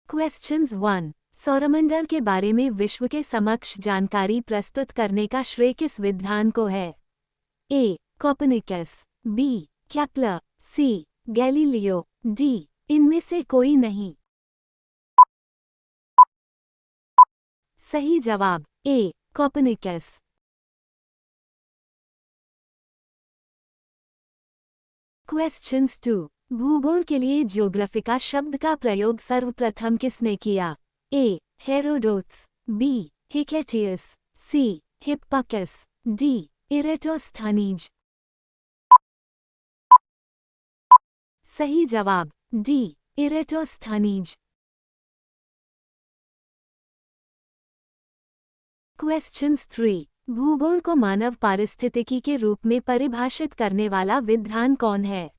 Questions 1। सौरमंडल के बारे में विश्व के समक्ष जानकारी प्रस्तुत करने का श्रेय किस विद्वान को है? A. Copernicus, B. Kepler, C. Galileo, D. इनमें से कोई नहीं। सही जवाब ए. कोपर्निकस। क्वेश्चंस 2। भूगोल के लिए ज्योग्राफिका शब्द का प्रयोग सर्वप्रथम किसने किया? A. Herodotus, B. Hecataeus, C. Hipparchus, D. Eratosthenes. सही जवाब डी. इरेटोस्थनीज। क्वेश्चंस 3। भूगोल को मानव पारिस्थितिकी के रूप में परिभाषित करने वाला विद्वान कौन है?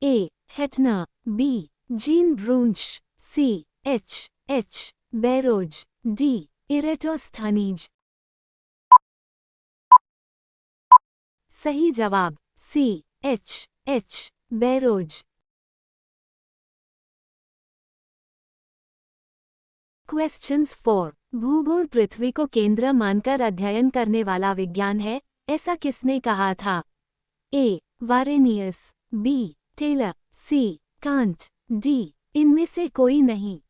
ए. हेटनर, बी. जीन ब्रूनश, सी. एच. Barrows, D. इरेटोस्थनीज। सही जवाब सी. एच. बैरोज। क्वेश्चंस 4। भूगोल पृथ्वी को केंद्र मानकर अध्ययन करने वाला विज्ञान है, ऐसा किसने कहा था? A. Varenius, B. Taylor, C. Kant, D. इनमें से कोई नहीं।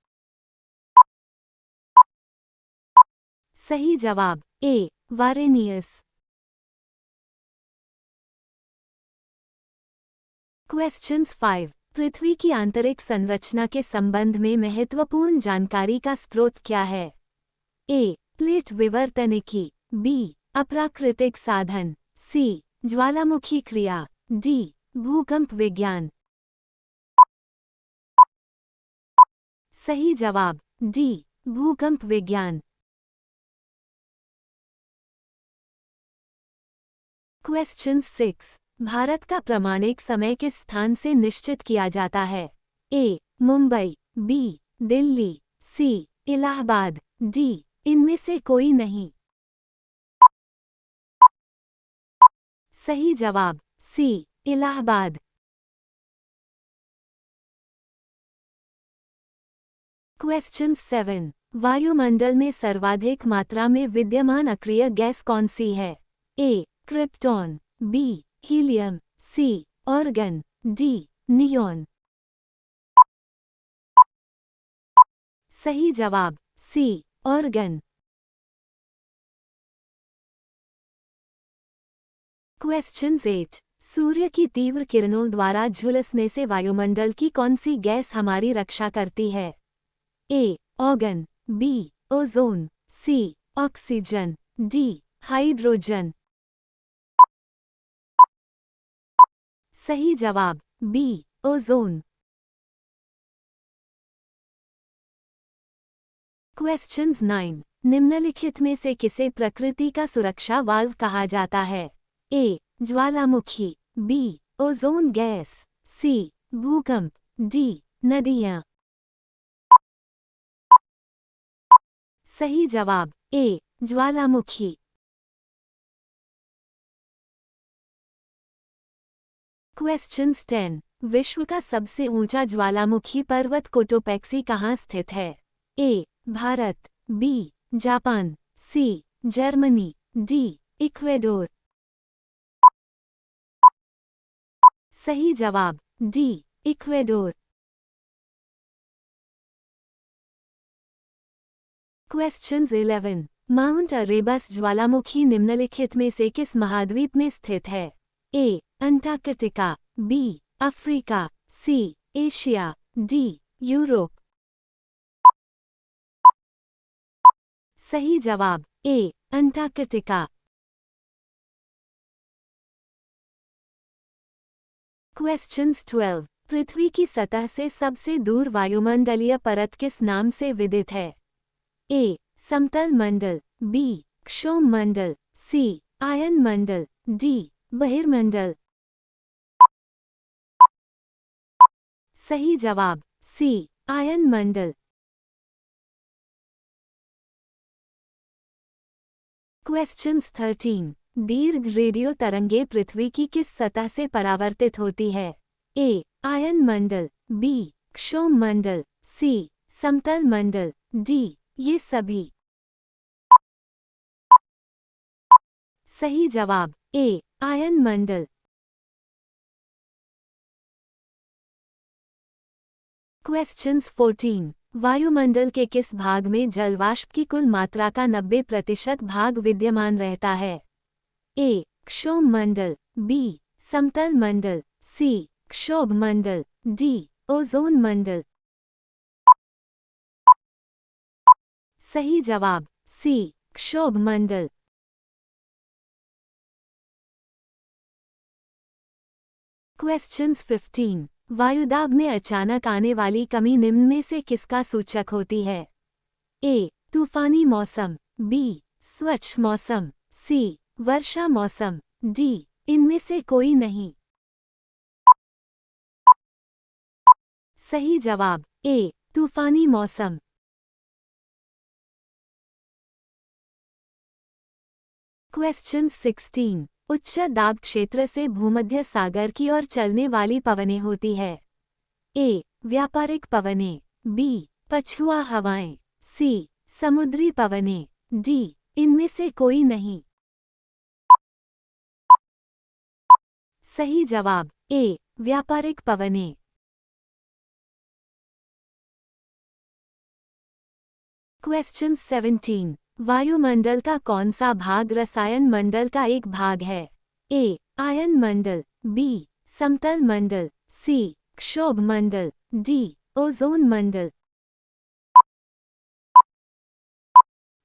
सही जवाब ए. वारेनियस। क्वेश्चंस 5। पृथ्वी की आंतरिक संरचना के संबंध में महत्वपूर्ण जानकारी का स्रोत क्या है? ए. प्लेट विवर्तनिकी, बी. अप्राकृतिक साधन, सी. ज्वालामुखी क्रिया, डी. भूकंप विज्ञान। सही जवाब डी. भूकंप विज्ञान। क्वेश्चन 6। भारत का प्रमाणिक समय किस स्थान से निश्चित किया जाता है? ए. मुंबई, बी. दिल्ली, सी. इलाहाबाद, डी. इनमें से कोई नहीं। सही जवाब सी. इलाहाबाद। क्वेश्चन 7। वायुमंडल में सर्वाधिक मात्रा में विद्यमान अक्रिय गैस कौन सी है? A. Krypton, B. Helium, C. Argon, D. Neon. सही जवाब सी. ऑर्गन। क्वेश्चन 8। सूर्य की तीव्र किरणों द्वारा झुलसने से वायुमंडल की कौन सी गैस हमारी रक्षा करती है? A. Argon, B. Ozone, C. Oxygen, D. Hydrogen. सही जवाब बी. ओजोन। क्वेश्चंस 9। निम्नलिखित में से किसे प्रकृति का सुरक्षा वाल्व कहा जाता है? ए. ज्वालामुखी, बी. ओजोन गैस, सी. भूकंप, डी. नदियां। सही जवाब ए. ज्वालामुखी। क्वेश्चंस 10। विश्व का सबसे ऊंचा ज्वालामुखी पर्वत कोटोपेक्सी कहाँ स्थित है? A. Bharat, B. Japan, C. Germany, D. Ecuador. सही जवाब D. Ecuador. Questions 11। Mount Erebus ज्वालामुखी निम्नलिखित में से किस महाद्वीप में स्थित है? A. Antarctica, B. Africa, C. Asia, D. Europe. सही जवाब ए. अंटार्कटिका। क्वेश्चंस 12। पृथ्वी की सतह से सबसे दूर वायुमंडलीय परत किस नाम से विदित है? ए. समतल मंडल, बी. क्षोभ मंडल, सी. आयन मंडल, डी. बहिर्मंडल। सही जवाब सी. आयन मंडल। क्वेश्चंस 13। दीर्घ रेडियो तरंगे पृथ्वी की किस सतह से परावर्तित होती है? ए. आयन मंडल, बी. क्षोभ मंडल, सी. समतल मंडल, डी ये सभी। सही जवाब ए आयन मंडल। क्वेश्चंस 14। वायुमंडल के किस भाग में जलवाष्प की कुल मात्रा का 90% भाग विद्यमान रहता है? ए क्षोभ मंडल, बी समतल मंडल, सी क्षोभ मंडल, डी ओजोन मंडल। सही जवाब सी क्षोभ मंडल। क्वेश्चंस 15। वायुदाब में अचानक आने वाली कमी निम्न में से किसका सूचक होती है? ए तूफानी मौसम, बी स्वच्छ मौसम, सी वर्षा मौसम, डी इनमें से कोई नहीं। सही जवाब ए तूफानी मौसम। क्वेश्चन 16। उच्च दाब क्षेत्र से भूमध्य सागर की ओर चलने वाली पवनें होती है? ए व्यापारिक पवनें, बी पछुआ हवाएं, सी समुद्री पवनें, डी इनमें से कोई नहीं। सही जवाब ए व्यापारिक पवनें। क्वेश्चन 17। वायुमंडल का कौन सा भाग रसायन मंडल का एक भाग है? ए आयन मंडल, बी समतल मंडल, सी क्षोभ मंडल, डी ओजोन मंडल।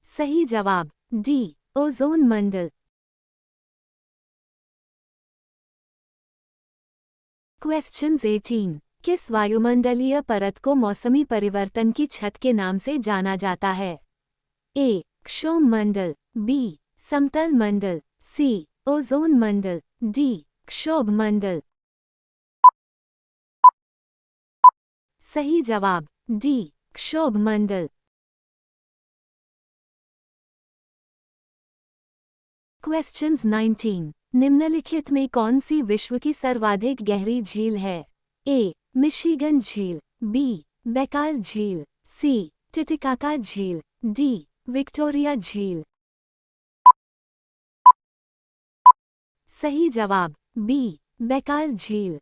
सही जवाब डी ओजोन मंडल। क्वेश्चंस 18। किस वायुमंडलीय परत को मौसमी परिवर्तन की छत के नाम से जाना जाता है? ए क्षोभ मंडल, बी समतल मंडल, सी ओजोन मंडल, डी क्षोभ मंडल। सही जवाब डी क्षोभ मंडल। क्वेश्चंस 19। निम्नलिखित में कौन सी विश्व की सर्वाधिक गहरी झील है? ए मिशिगन झील, बी बैकाल झील, सी टिटिकाका झील, डी विक्टोरिया झील। सही जवाब बी बैकाल झील।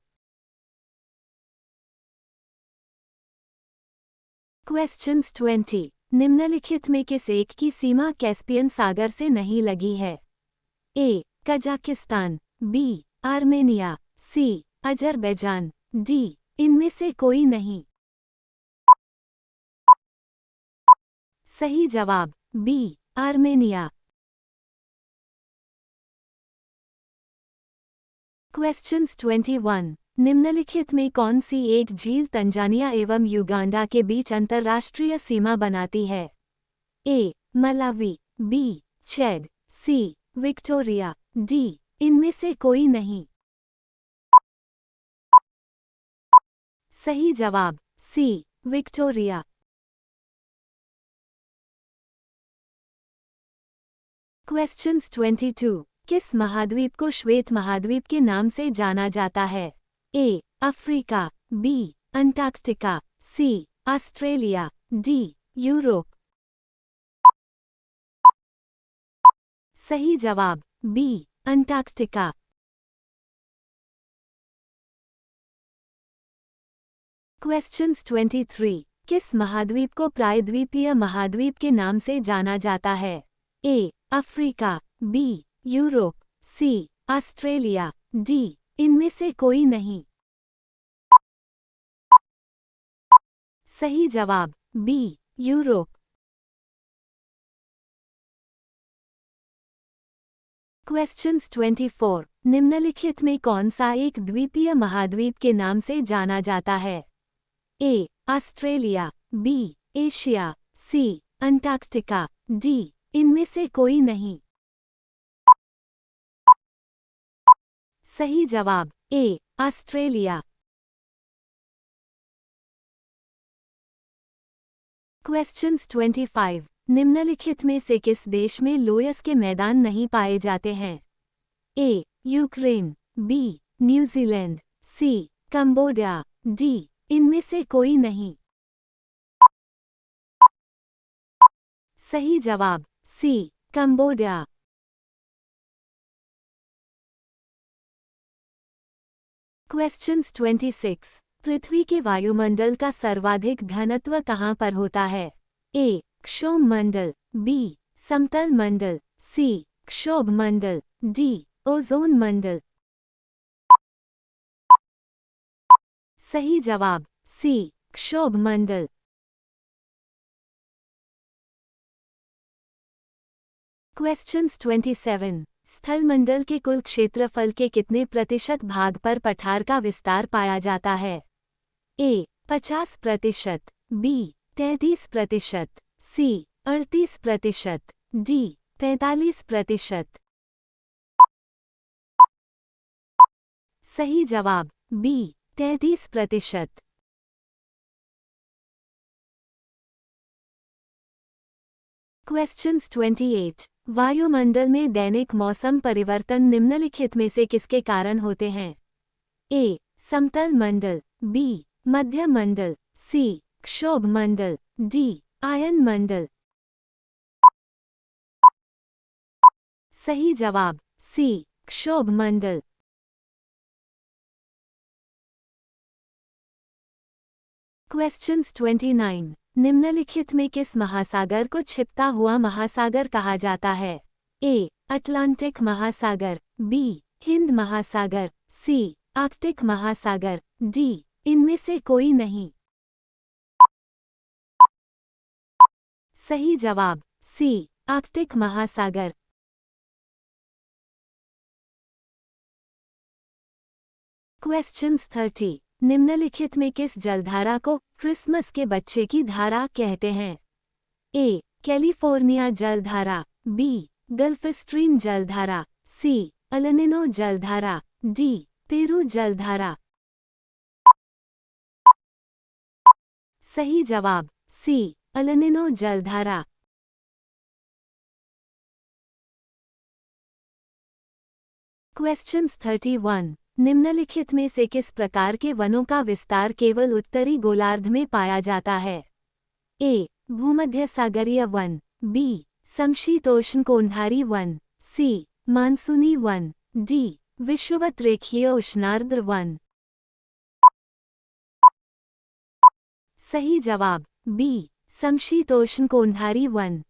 क्वेश्चंस 20। निम्नलिखित में किस एक की सीमा कैस्पियन सागर से नहीं लगी है? ए कजाकिस्तान, बी आर्मेनिया, सी अजरबैजान, डी इनमें से कोई नहीं। सही जवाब बी आर्मेनिया। क्वेश्चंस 21। निम्नलिखित में कौन सी एक झील तंजानिया एवं युगांडा के बीच अंतर्राष्ट्रीय सीमा बनाती है? A Malawi, B Chad, C Victoria, D इनमें से कोई नहीं। सही जवाब सी विक्टोरिया। क्वेश्चंस 22। किस महाद्वीप को श्वेत महाद्वीप के नाम से जाना जाता है? A Africa, B Antarctica, C Australia, D Europe. सही जवाब बी अंटार्कटिका। क्वेश्चंस 23। किस महाद्वीप को प्रायद्वीपीय महाद्वीप के नाम से जाना जाता है? A Africa, B Europe, C Australia, D इनमें से कोई नहीं। सही जवाब बी यूरोप। क्वेश्चंस 24। निम्नलिखित में कौन सा एक द्वीपीय महाद्वीप के नाम से जाना जाता है? A Australia, B Asia, C Antarctica, D इनमें से कोई नहीं। सही जवाब ए ऑस्ट्रेलिया। क्वेश्चंस 25। निम्नलिखित में से किस देश में लोयस के मैदान नहीं पाए जाते हैं? ए यूक्रेन, बी न्यूजीलैंड, सी कंबोडिया, डी इनमें से कोई नहीं। सही जवाब सी कंबोडिया। क्वेश्चंस 26। पृथ्वी के वायुमंडल का सर्वाधिक घनत्व कहाँ पर होता है? ए क्षोभ मंडल, बी समतल मंडल, सी क्षोभ मंडल, डी ओजोन मंडल। सही जवाब सी क्षोभ मंडल। क्वेश्चंस 27। स्थलमंडल के कुल क्षेत्रफल के कितने प्रतिशत भाग पर पठार का विस्तार पाया जाता है? ए 50%, बी 33%, सी 38%, डी 45%। सही जवाब बी 33%। क्वेश्चंस 28। वायुमंडल में दैनिक मौसम परिवर्तन निम्नलिखित में से किसके कारण होते हैं? ए समतल मंडल, बी मध्य मंडल, सी क्षोभ मंडल, डी आयन मंडल। सही जवाब सी क्षोभ मंडल। क्वेश्चंस 29। निम्नलिखित में किस महासागर को छिपता हुआ महासागर कहा जाता है? ए अटलांटिक महासागर, बी हिंद महासागर, सी आर्कटिक महासागर, डी इनमें से कोई नहीं। सही जवाब सी आर्कटिक महासागर। क्वेश्चंस 30। निम्नलिखित में किस जलधारा को क्रिसमस के बच्चे की धारा कहते हैं? ए कैलिफोर्निया जलधारा, बी गल्फ स्ट्रीम जलधारा, सी अलानिनो जलधारा, डी पेरू जलधारा। सही जवाब सी अलानिनो जलधारा। क्वेश्चंस 31। निम्नलिखित में से किस प्रकार के वनों का विस्तार केवल उत्तरी गोलार्ध में पाया जाता है? ए भूमध्यसागरीय वन, बी समशीतोष्णकटिबंधीय वन, सी मानसूनी वन, डी विषुवत रेखीय उष्णार्द्र वन। सही जवाब बी समशीतोष्णकटिबंधीय वन।